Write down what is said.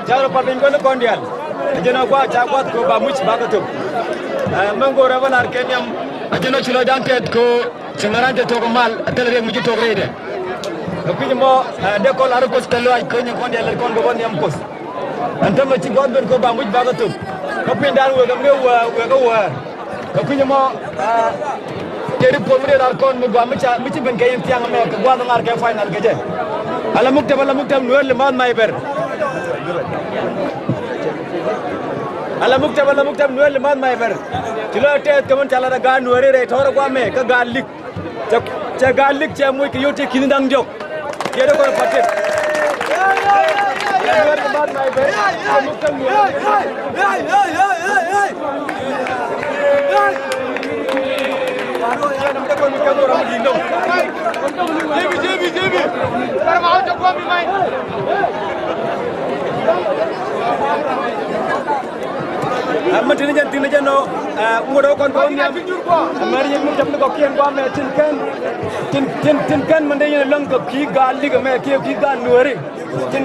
Jalo papin kono kondial. Ajena kwa chakwa ko ba much ba ko. Mango rawan arkenium ajena chulo danket ko sengarante to ko mal atalre muji to grede. Ko mo de ko la ko stelo ay ko ni kondial kon go kondiam kos. Antama ci gondon ko ba much ba ko. Ko pin dal we gam we ko wa. Ko mo teri pomre dar kon mo ba mi ci ben kayen tiang me ko gwa ngar ke final ke je. Ala muktab nuer le man mai ber. Ala muktab nuer le man mai ber. Tilo te kaman chala da ga nuer re thora kwa me ka galik. Cha galik cha mu ke yote kinindang jok. Ye do ko patet. Nuer le man mai ber. Muktab nuer. JB. Para mau coba main. Amma tin jan no ngodo kon ko nya mari yeng mum jamne ko kien ko me tin kan mande yen lang ko ki gal li me ki gal nuari tin